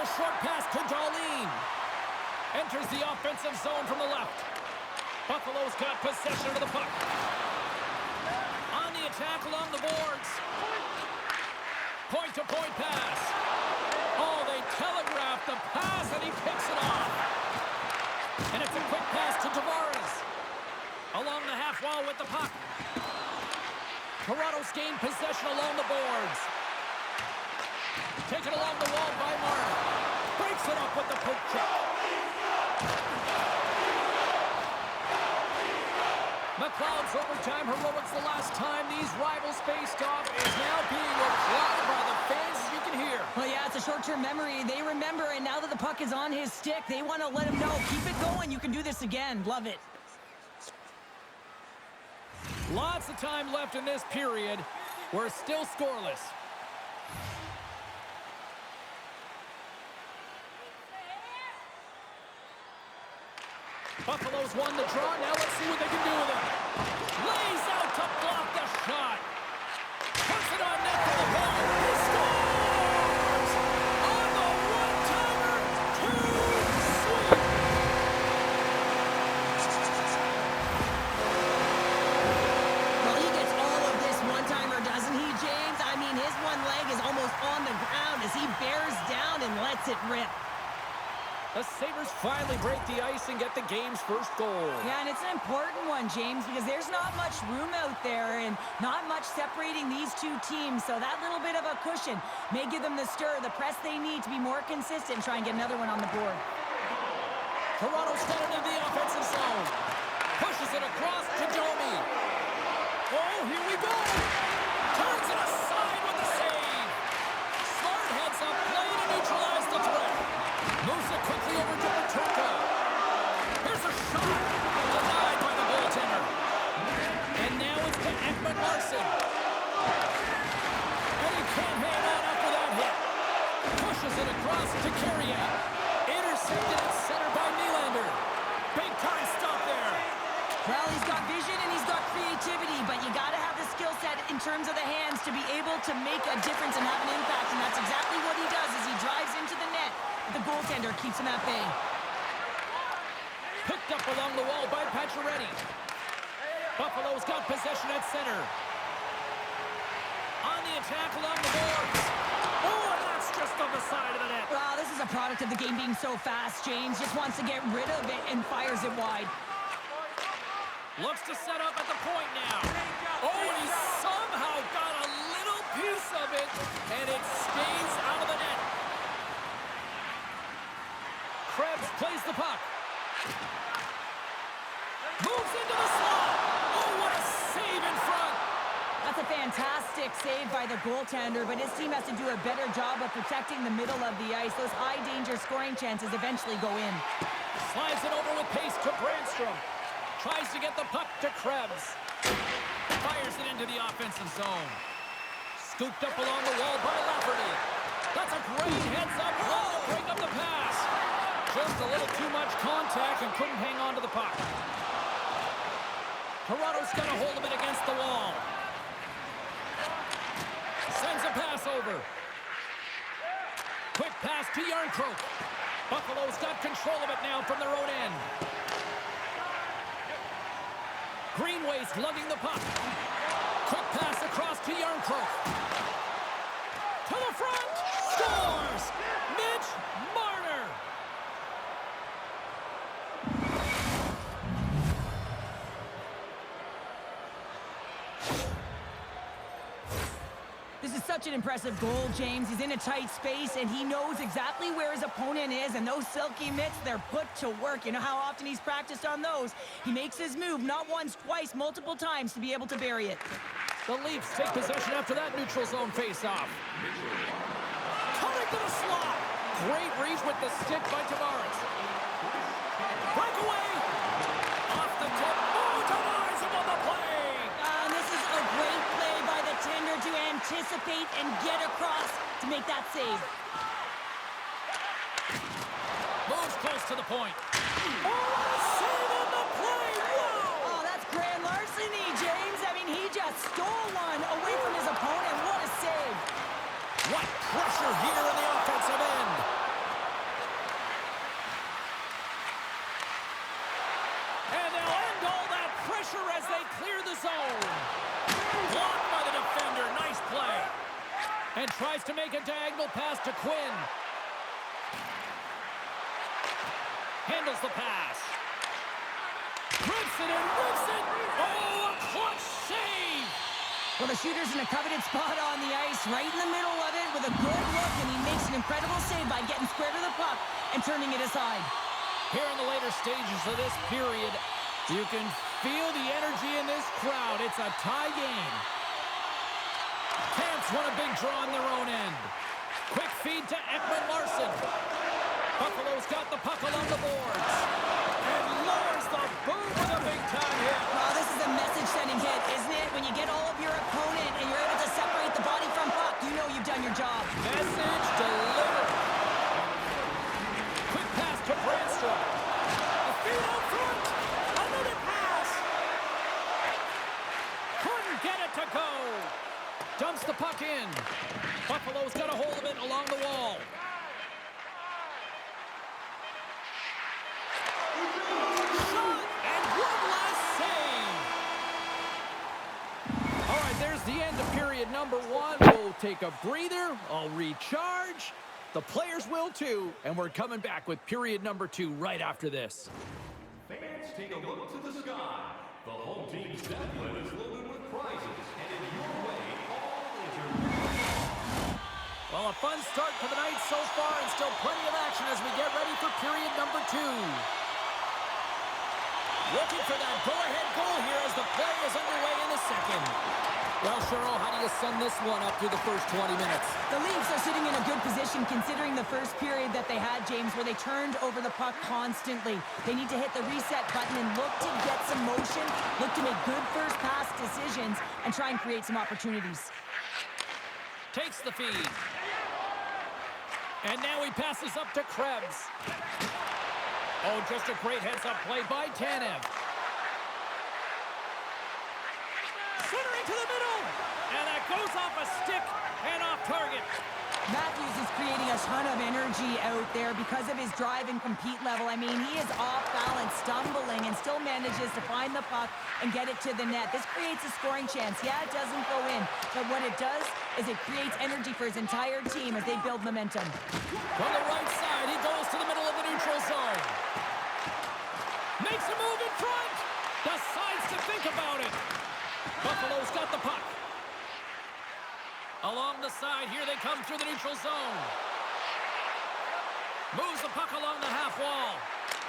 a short pass to Darlene. Enters the offensive zone from the left. Buffalo's got possession of the puck. On the attack along the boards. Point-to-point pass. Oh, they telegraphed the pass, and he picks it off. And it's a quick pass to Tavares. Along the half wall with the puck. Toronto's gained possession along the boards. Taken along the wall by Martin. Breaks it up with the poke check. McLeod's overtime heroics the last time these rivals faced off is now being applauded by the fans, as you can hear. Well, yeah, it's a short-term memory. They remember, and now that the puck is on his stick, they want to let him know, keep it going, you can do this again. Love it. Lots of time left in this period. We're still scoreless. Buffalo's won the draw. Now let's see what they can do with it. Lays out to block the shot. Puts it on net for the ball. He scores! On the one-timer. Too sweet. Well, he gets all of this one-timer, doesn't he, James? I mean, his one leg is almost on the ground as he bears down and lets it rip. The Sabres finally break the ice and get the game's first goal. Yeah, and it's an important one, James, because there's not much room out there and not much separating these two teams. So that little bit of a cushion may give them the stir, the press they need to be more consistent and try and get another one on the board. Toronto's got into the offensive zone. Pushes it across to Domi. Oh, here we go. Turns it aside with the save. Smart heads up play to neutralize the threat. Moves it quickly over to Paterka. Here's a shot. Denied by the goaltender. And now it's to Ekman Larsson. And he can't hang on after that hit. Pushes it across to Carrier. Intercepted at center by Nylander. Big time stop there. Well, he's got vision and he's got creativity, but you got to have the skill set in terms of the hands to be able to make a difference and have an impact, and that's exactly what he does as he drives into the net. The goaltender keeps him at bay. Picked up along the wall by Pacioretty. Buffalo's got possession at center. On the attack along the boards. Oh, and that's just on the side of the net. Wow, this is a product of the game being so fast. James just wants to get rid of it and fires it wide. Looks to set up at the point now. Oh, and he somehow got a little piece of it, and it stays out of the net. Krebs plays the puck. Moves into the slot. Oh, what a save in front. That's a fantastic save by the goaltender, but his team has to do a better job of protecting the middle of the ice. Those high-danger scoring chances eventually go in. Slides it over with pace to Brandstrom. Tries to get the puck to Krebs. Fires it into the offensive zone. Scooped up along the wall by Lafferty. That's a great heads-up play to break up the pass. Just a little too much contact and couldn't hang on to the puck. Toronto's got a hold of it against the wall. Sends a pass over. Quick pass to Yarncroke. Buffalo's got control of it now from their own end. Greenway's lugging the puck. Quick pass across to Yarncroke. To the front. Scores! Mitch Marner. This is such an impressive goal, James. He's in a tight space, and he knows exactly where his opponent is, and those silky mitts, they're put to work. You know how often he's practiced on those? He makes his move not once, twice, multiple times to be able to bury it. The Leafs take possession after that neutral zone face-off. Coming to the slot. Great reach with the stick by Tavares. Breakaway. Off the tip. Oh, Tavares above the play. And this is a great play by the tender to anticipate and get across to make that save. Moves close to the point. Oh, save on the play. Wow. Oh, that's grand larceny, James. I mean, he just stole one away from his opponent. What a save. What pressure here in the offensive end. pass to Quinn. Handles the pass. Rips it and rips it. Oh, a clutch save. Well, the shooter's in a coveted spot on the ice, right in the middle of it with a good look, and he makes an incredible save by getting square to the puck and turning it aside. Here in the later stages of this period, you can feel the energy in this crowd. It's a tie game. Camps want a big draw on their own end. Quick feed to Ekman Larson. Buffalo's got the puck along the boards. And lowers the boom with a big-time hit. Well, this is a message-sending hit, isn't it? When you get all of your opponent and you're able to separate the body from puck, you know you've done your job. Message delivered. Quick pass to Brandstrom. A feed out front. Another pass. Couldn't get it to go. Dumps the puck in. Buffalo's got a hold of it along the wall. Shot, and one last save. All right, there's the end of period number one. We'll take a breather. I'll recharge. The players will too, and we're coming back with period number two right after this. Fans, take a look to the sky. The home team's Zeppelin is loaded with prizes, and in your way, all is your Well, a fun start to the night so far, and still plenty of action as we get ready for period number two. Looking for that go-ahead goal here as the play is underway in the second. Well, Cheryl, how do you sum this one up through the first 20 minutes? The Leafs are sitting in a good position considering the first period that they had, James, where they turned over the puck constantly. They need to hit the reset button and look to get some motion, look to make good first pass decisions, and try and create some opportunities. Takes the feed. And now he passes up to Krebs. Oh, just a great heads-up play by Tanev. Centering to the middle. And that goes off a stick and off target. Matthews is creating a ton of energy out there because of his drive and compete level. I mean, he is off balance, stumbling, and still manages to find the puck and get it to the net. This creates a scoring chance. Yeah, it doesn't go in, but what it does is it creates energy for his entire team as they build momentum. From the right side, he goes to the middle of the neutral zone. Makes a move in front. Decides to think about it. Buffalo's got the puck. Along the side, here they come through the neutral zone. Moves the puck along the half wall.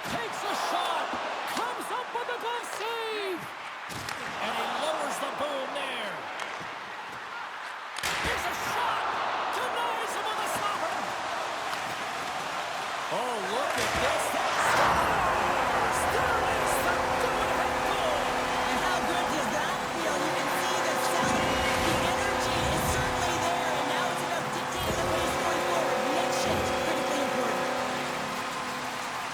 Takes a shot. Comes up with a glove save. And he lowers the boom there. Here's a shot. Denies him with a stopper. Oh, look at this. Scores! There is the go-ahead goal. And how good does that feel? You can see the sound. The energy is certainly there, and now it's about dictating the pace going forward. Next shift, critically important.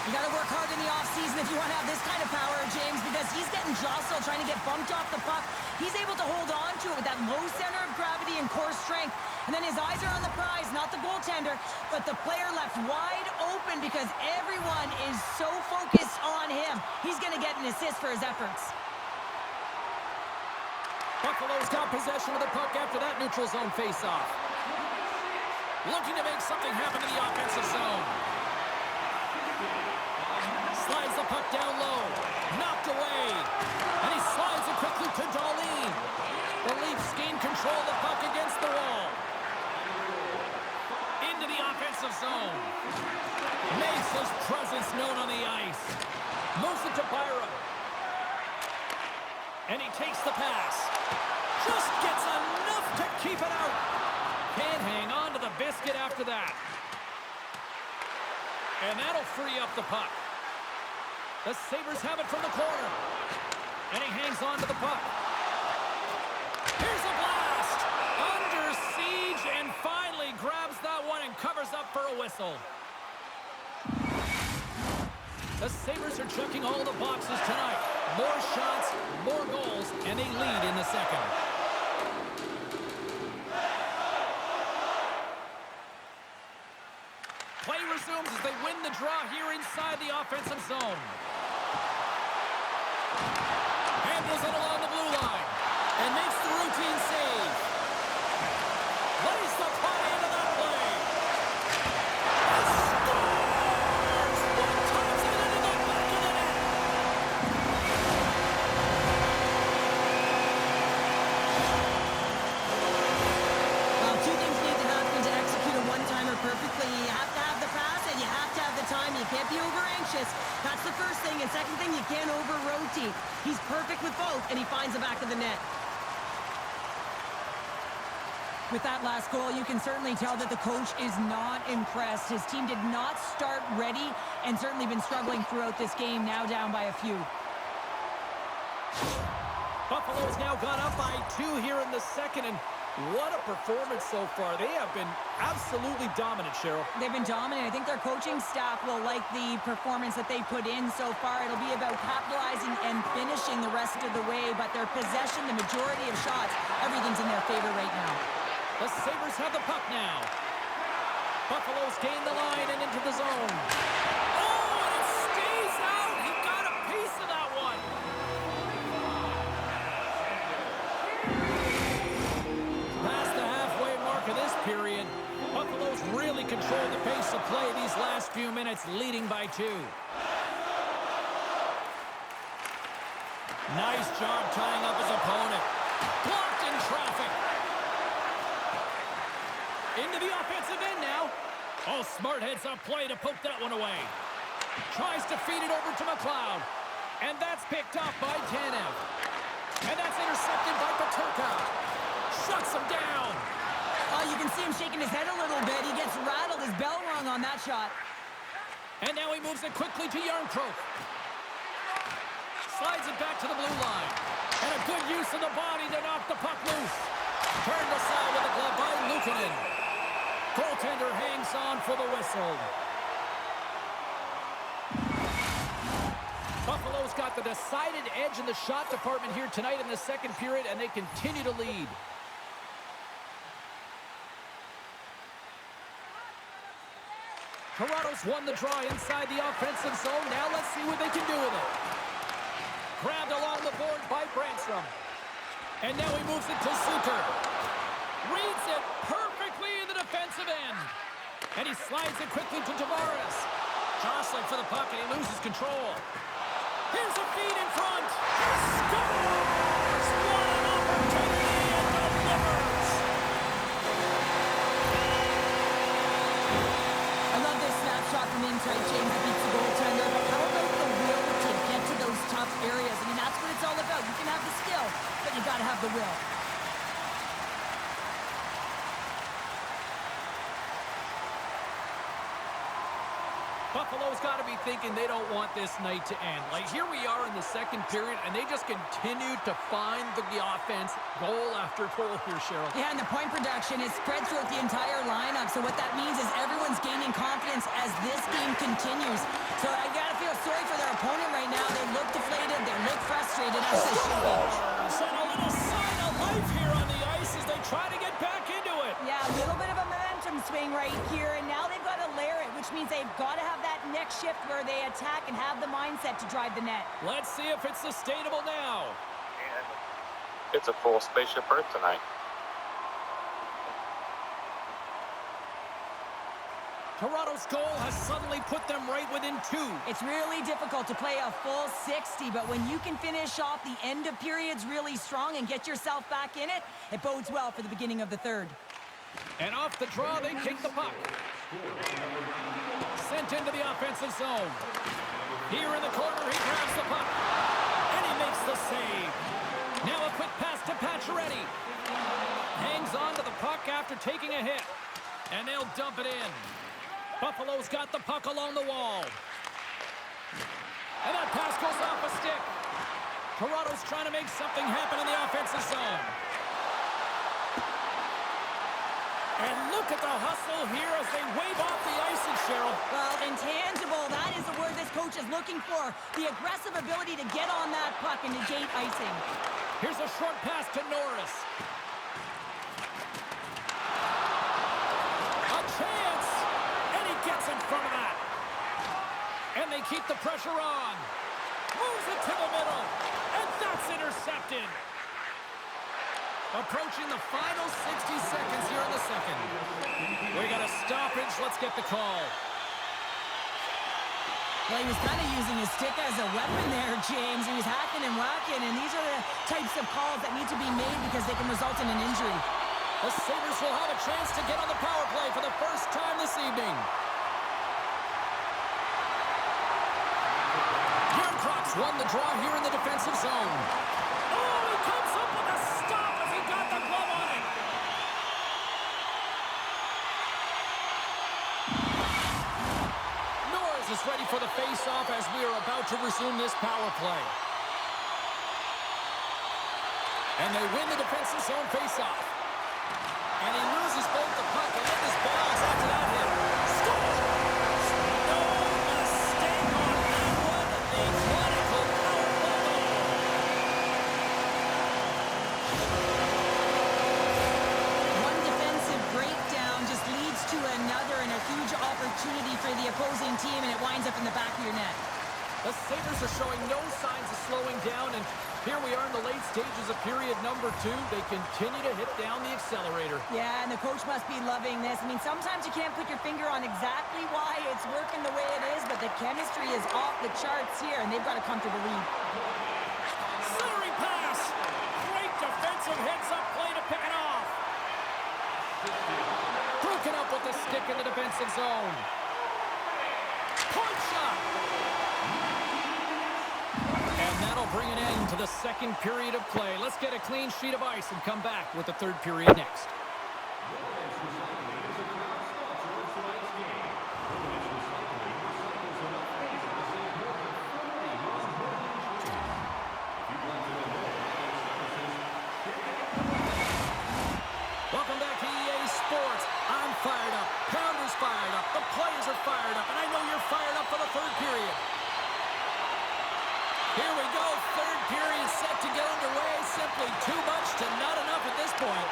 You got to work hard in the offseason if you want to have this kind of power, James, because he's getting jostled, trying to get bumped off the puck. He's able to hold on to it with that low center of gravity and core strength. And then his eyes are on the prize, not the goaltender, but the player left wide open because everyone is so focused on him. He's going to get an assist for his efforts. Buffalo's got possession of the puck after that neutral zone faceoff. Looking to make something happen in the offensive zone. Slides the puck down low. Knocked away. And he slides it quickly to Darlene. The Leafs gain control of the puck against the wall. Into the offensive zone. Makes his presence known on the ice. Moves it to Byram. And he takes the pass. Just gets enough to keep it out. Can't hang on to the biscuit after that. And that'll free up the puck. The Sabres have it from the corner. And he hangs on to the puck. Here's a blast. Under siege and finally grabs that one and covers up for a whistle. The Sabres are checking all the boxes tonight. More shots, more goals, and they lead in the second. Play resumes as they win the draw here inside the offensive zone. Handles it along the blue line and makes the routine save. Lays the play into that play. can't be over-anxious. That's the first thing. And second thing, you can't over-rotate. He's perfect with both, and he finds the back of the net. With that last goal, you can certainly tell that the coach is not impressed. His team did not start ready and certainly been struggling throughout this game, now down by a few. Buffalo's now gone up by 2 here in the second, and what a performance so far. They have been absolutely dominant, Cheryl. They've been dominant. I think their coaching staff will like the performance that they put in so far. It'll be about capitalizing and finishing the rest of the way, but their possession, the majority of shots, everything's in their favor right now. The Sabres have the puck now. Buffalo's gained the line and into the zone. Oh, and it stays out. He got a piece of that one. Past the halfway mark of this period, Buffalo's really controlled the pace of play these last few minutes, leading by 2. Nice job tying up his opponent. Blocked in traffic. Into the offensive end now. Oh, smart heads-up play to poke that one away. Tries to feed it over to McLeod. And that's picked up by Tanev. And that's intercepted by Paterka. Shuts him down. Oh, you can see him shaking his head a little bit. He gets rattled. His bell rung on that shot. And now he moves it quickly to Yarncroke. Slides it back to the blue line. And a good use of the body to knock the puck loose. Turned aside with the glove by Luukkonen. Goaltender hangs on for the whistle. Buffalo's got the decided edge in the shot department here tonight in the second period, and they continue to lead. Toronto's won the draw inside the offensive zone. Now let's see what they can do with it. Grabbed along the board by Brandstrom. And now he moves it to Suter. Reads it perfectly in the defensive end. And he slides it quickly to Tavares. Jostling for the puck, and he loses control. Here's a feed in front. Scores! What an opportunity, and delivers! I love this snapshot from inside. James beats the goaltender. But how about the will to get to those tough areas? I mean, that's what it's all about. You can have the skill, but you got to have the will. Buffalo's got to be thinking they don't want this night to end. Like, here we are in the second period, and they just continue to find the offense goal after goal here, Cheryl. Yeah, and the point production is spread throughout the entire lineup. So what that means is everyone's gaining confidence as this game continues. So I got to feel sorry for their opponent right now. They look deflated. They look frustrated, as they should be. And a little sign of life here on the ice as they try to get back into it. Yeah, a little bit of a momentum swing right here, and now they've got to layer it, which means they've got to have that next shift where they attack and have the mindset to drive the net. Let's see if it's sustainable now. And it's a full spaceship Earth tonight. Toronto's goal has suddenly put them right within 2. It's really difficult to play a full 60, but when you can finish off the end of periods really strong and get yourself back in it, it bodes well for the beginning of the third. And off the draw, they take the puck. Sent into the offensive zone. Here in the corner, he grabs the puck. And he makes the save. Now a quick pass to Pacioretty. Hangs on to the puck after taking a hit. And they'll dump it in. Buffalo's got the puck along the wall. And that pass goes off a stick. Toronto's trying to make something happen in the offensive zone. And look at the hustle here as they wave off the icing, Cheryl. Well, intangible, that is the word this coach is looking for. The aggressive ability to get on that puck and negate icing. Here's a short pass to Norris. A chance! And he gets in front of that. And they keep the pressure on. Moves it to the middle. And that's intercepted. Approaching the final 60 seconds here in the second. We got a stoppage. Let's get the call. Well, he was kind of using his stick as a weapon there, James. He was hacking and whacking, and these are the types of calls that need to be made because they can result in an injury. The Sabres will have a chance to get on the power play for the first time this evening. Leafs won the draw here in the defensive zone. Oh, he comes up with a stop as he got the glove on it. Norris is ready for the face-off as we are about to resume this power play. And they win the defensive zone face-off. And he loses both the puck and his balance after that hit. Score! No mistake on that one. The clinical power play. One defensive breakdown just leads to another and a huge opportunity for the opposing team, and it winds up in the back of your net. The Sabres are showing no signs of slowing down, and here we are in the late stages of period number 2. They continue to hit down the accelerator. Yeah, and the coach must be loving this. I mean, sometimes you can't put your finger on exactly why it's working the way it is, but the chemistry is off the charts here, and they've got a comfortable lead. Centering pass! Great defensive heads-up play to pick it off. Broken up with the stick in the defensive zone. Point shot! And that'll bring an end to the second period of play. Let's get a clean sheet of ice and come back with the third period next. Welcome back to EA Sports. I'm fired up. Pounder's fired up. The players are fired up. And I know you're fired up for the third period. Here we go, third period set to get underway. Simply too much to not enough at this point.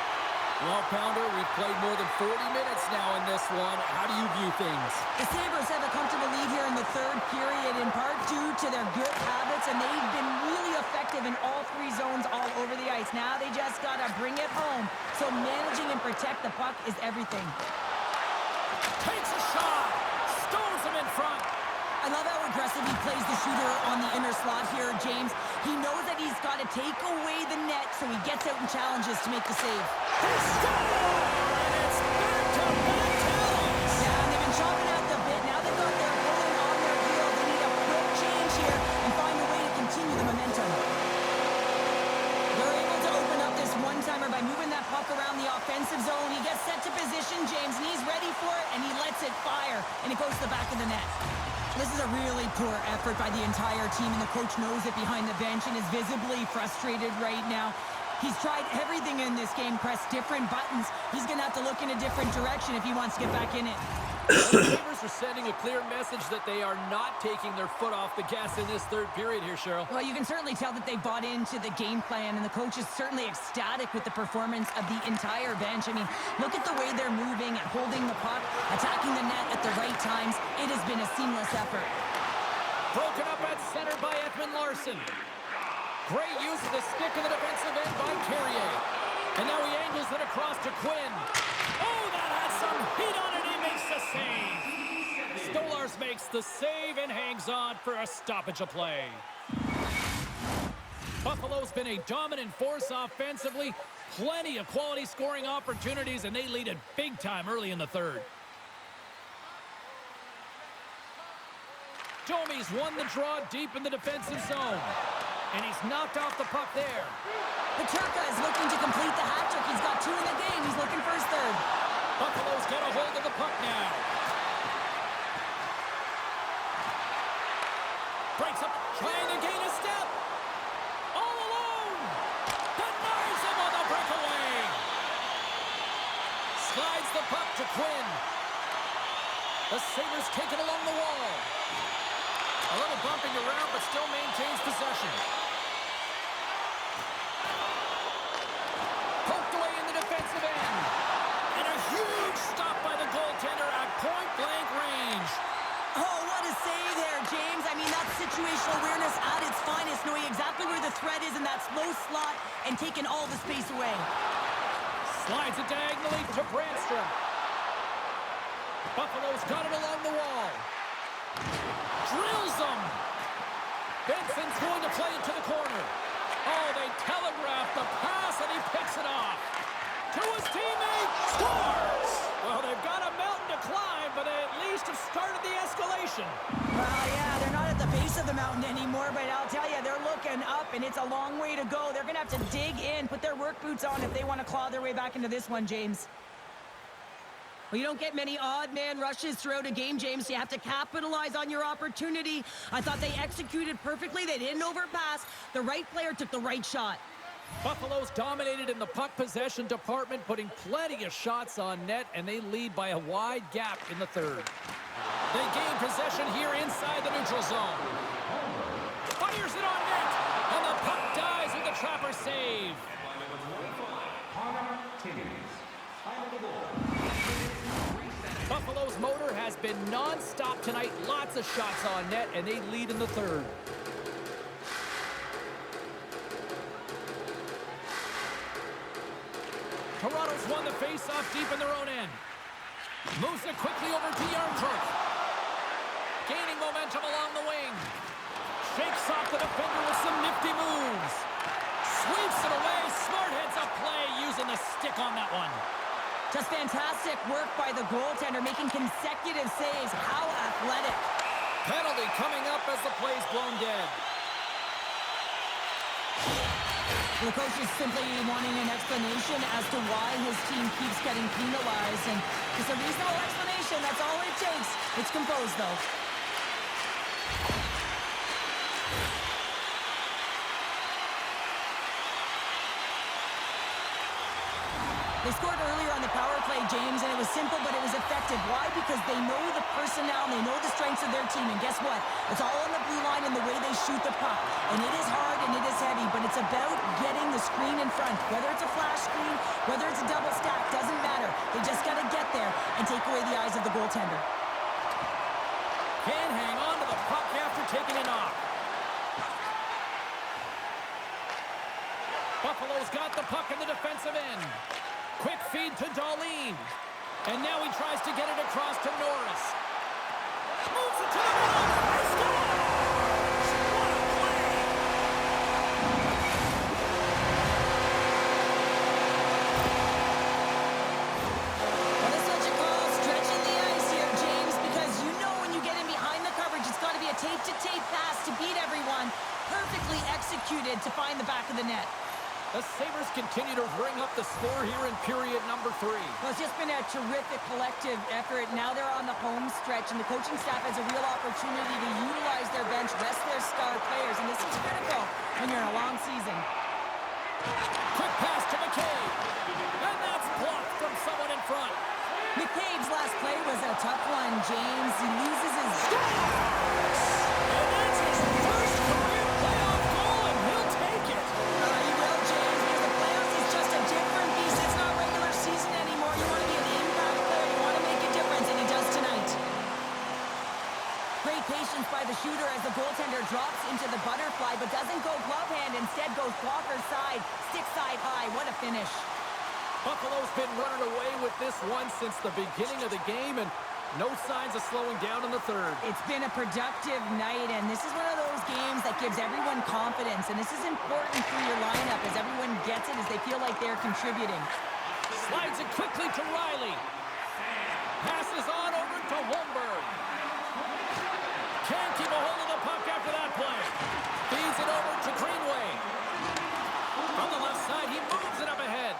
Well, Pounder, we've played more than 40 minutes now in this one. How do you view things? The Sabres have a comfortable lead here in the third period, in part due to their good habits, and they've been really effective in all three zones all over the ice. Now they just got to bring it home. So managing and protect the puck is everything. Takes a shot. Stones him in front. I love how aggressive he plays the shooter on the inner slot here, James. He knows that he's got to take away the net, so he gets out and challenges to make the save. They score! And it's back-to-back tallies. Yeah, and they've been chopping out the bit. Now they've got their opponent on their heels. They need a quick change here and find a way to continue the momentum. They're able to open up this one-timer by moving that puck around the offensive zone. He gets set to position, James, and he's ready for it, and he lets it fire, and it goes to the back of the net. This is a really poor effort by the entire team, and the coach knows it behind the bench and is visibly frustrated right now. He's tried everything in this game, pressed different buttons. He's going to have to look in a different direction if he wants to get back in it. The Sabres are sending a clear message that they are not taking their foot off the gas in this third period here, Cheryl. Well, you can certainly tell that they bought into the game plan, and the coach is certainly ecstatic with the performance of the entire bench. I mean, look at the way they're moving and holding the puck, attacking the net at the right times. It has been a seamless effort. Broken up at center by Ekman Larson. Great use of the stick in the defensive end by Carrier. And now he angles it across to Quinn. Oh, that had some heat on it. He makes the save. Stolarz makes the save and hangs on for a stoppage of play. Buffalo's been a dominant force offensively. Plenty of quality scoring opportunities, and they lead it big time early in the third. Domi's won the draw deep in the defensive zone. And he's knocked off the puck there. Peterka is looking to complete the hat trick. He's got 2 in the game. He's looking for his third. Buffalo's got a hold of the puck now. Breaks up, trying to gain a step. All alone. Denies him on the breakaway. Slides the puck to Quinn. The Sabres take it along the wall. A little bumping around, but still maintains possession. Poked away in the defensive end. And a huge stop by the goaltender at point-blank range. Oh, what a save there, James. I mean, that's situational awareness at its finest, knowing exactly where the threat is in that slow slot and taking all the space away. Slides it diagonally to Brandstrom. Buffalo's got it along the wall. Drills him. Benson's going to play it to the corner. Oh, they telegraph the pass, and he picks it off. To his teammate, scores! Well, they've got a mountain to climb, but at least have started the escalation. destination. Well, yeah, they're not at the base of the mountain anymore, but I'll tell you, they're looking up, and it's a long way to go. They're going to have to dig in, put their work boots on if they want to claw their way back into this one, James. Well, you don't get many odd man rushes throughout a game, James. You have to capitalize on your opportunity. I thought they executed perfectly. They didn't overpass. The right player took the right shot. Buffalo's dominated in the puck possession department, putting plenty of shots on net, and they lead by a wide gap in the third. They gain possession here inside the neutral zone. Fires it on net, and the puck dies with the trapper save. Buffalo's motor has been non-stop tonight. Lots of shots on net, and they lead in the third. Toronto's won the face-off deep in their own end. Moves it quickly over to Yarncrook. Gaining momentum along the wing. Shakes off the defender with some nifty moves. Sweeps it away. Smart heads up play using the stick on that one. Just fantastic work by the goaltender, making consecutive saves. How athletic. Penalty coming up as the play's blown dead. The coach is simply wanting an explanation as to why his team keeps getting penalized. And it's a reasonable explanation. That's all it takes. It's composed, though. They scored earlier on the power play, James, and it was simple, but it was effective. Why? Because they know the personnel and they know the strengths of their team. And guess what? It's all on the blue line and the way they shoot the puck. And it is hard and it is heavy, but it's about getting the screen in front. Whether it's a flash screen, whether it's a double stack, doesn't matter. They just got to get there and take away the eyes of the goaltender. Can hang on to the puck after taking it off. Buffalo's got the puck in the defensive end. Quick feed to Darlene. And now he tries to get it across to Norris. Moves it to the middle. He scores! What a play! Well, this is what you call stretching the ice here, James, because you know when you get in behind the coverage, it's got to be a tape-to-tape pass to beat everyone. Perfectly executed to find the back of the net. The Sabres continue to bring up the score here in period number 3. Well, it's just been a terrific collective effort. Now they're on the home stretch, and the coaching staff has a real opportunity to utilize their bench, rest their star players, and this is critical when you're in a long season. Quick pass to McCabe, and that's blocked from someone in front. McCabe's last play was a tough one, James. He loses his... And that's his first career playoff goal, and he'll take it. You will, James, because the playoffs is just a different beast. It's not regular season anymore. You want to be an impact player. You want to make a difference, and he does tonight. Great patience by the shooter as the goaltender drops into the butterfly, but doesn't go glove hand. Instead goes blocker side, stick side high. What a finish. Buffalo's been running away with this one since the beginning of the game, and no signs of slowing down in the third. It's been a productive night, and this is one of those games that gives everyone confidence, and this is important for your lineup as everyone gets it, as they feel like they're contributing. Slides it quickly to Riley. Passes on over to Holmberg. Can't keep a hold of the puck after that play. Feeds it over to Greenway. From the left side, he moves it up ahead.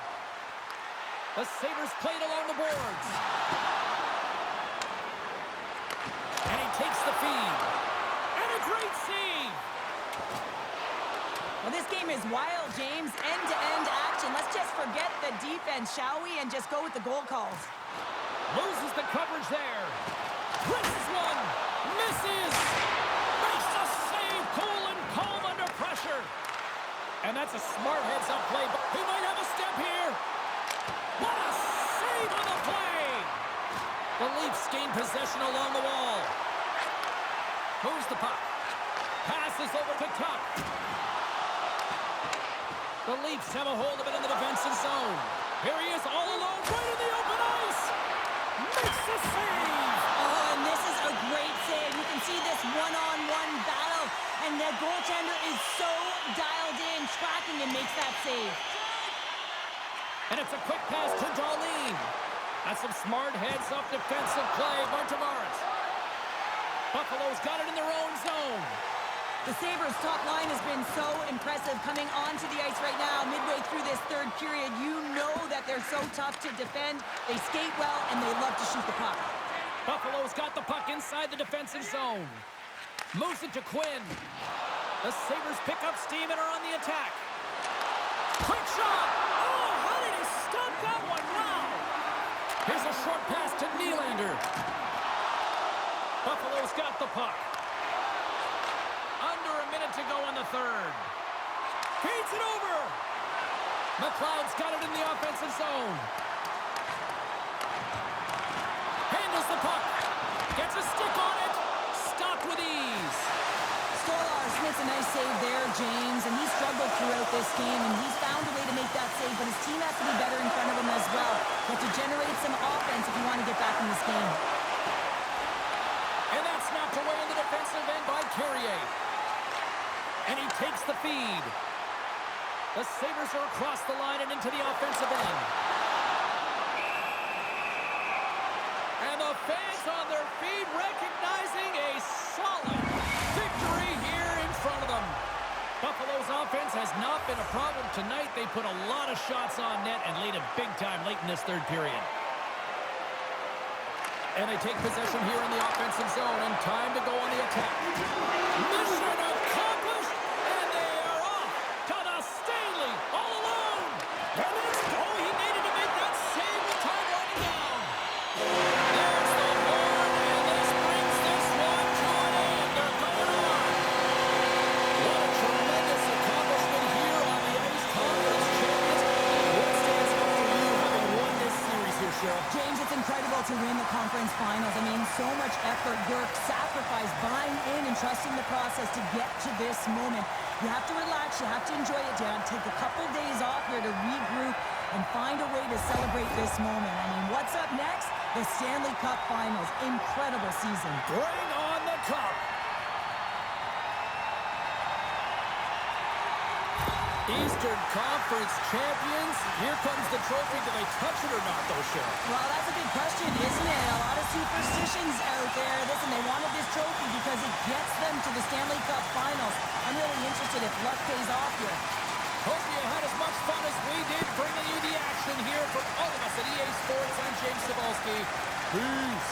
The Sabres played along the boards. And he takes the feed. And a great save. Well, this game is wild, James. End-to-end action. Let's just forget the defense, shall we? And just go with the goal calls. Loses the coverage there. Presses one. Misses. Makes the save. Cool and calm under pressure. And that's a smart heads-up play. But he might have a step here. What a save on the play. The Leafs gain possession along the wall. Moves the puck. Passes over to Tuck. The Leafs have a hold of it in the defensive zone. Here he is all alone right in the open ice. Makes the save. Oh, and this is a great save. You can see this one-on-one battle, and the goaltender is so dialed in, tracking, and makes that save. And it's a quick pass to Darlene. That's some smart heads-up defensive play by Tavares. Buffalo's got it in their own zone. The Sabres' top line has been so impressive coming onto the ice right now. Midway through this third period, you know that they're so tough to defend. They skate well, and they love to shoot the puck. Buffalo's got the puck inside the defensive zone. Moves it to Quinn. The Sabres pick up steam and are on the attack. Quick shot! Oh, how did he stop that one? Wow! Here's a short pass to Nylander. Buffalo's got the puck. Under a minute to go in the third. Feeds it over. McLeod's got it in the offensive zone. Handles the puck. Gets a stick on it. Stopped with ease. Stolarz makes a nice save there, James, and he struggled throughout this game, and he's found a way to make that save, but his team has to be better in front of him as well. You have to generate some offense if you want to get back in this game. And that's knocked away in the defensive end by Carrier. And he takes the feed. The Sabres are across the line and into the offensive end. And the fans on their feet recognizing a solid victory here in front of them. Buffalo's offense has not been a problem tonight. They put a lot of shots on net and laid it big time late in this third period. And they take possession here in the offensive zone, and time to go on the attack. Mission accomplished, and they are off to the Stanley all alone. Oh, he needed to make that save with time running down. There's the horn, and this brings this one to an end. They're going on. What a tremendous accomplishment here on the Ice Conference Champions. What stands out for you having won this series here, Cheryl? James, it's incredible to win the conference finals. I mean, so much effort, work, sacrifice, buying in and trusting the process to get to this moment. You have to relax. You have to enjoy it. You have to take a couple days off here to regroup and find a way to celebrate this moment. I mean, what's up next? The Stanley Cup Finals. Incredible season. Bring on the cup. Eastern Conference champions. Here comes the trophy. Do they touch it or not, though, Cheryl? Well, that's a big question, isn't it? A lot of superstitions out there. Listen, they wanted this trophy because it gets them to the Stanley Cup Finals. I'm really interested if luck pays off here. Hope you had as much fun as we did bringing you the action here from all of us at EA Sports. I'm James Cebulski. Peace.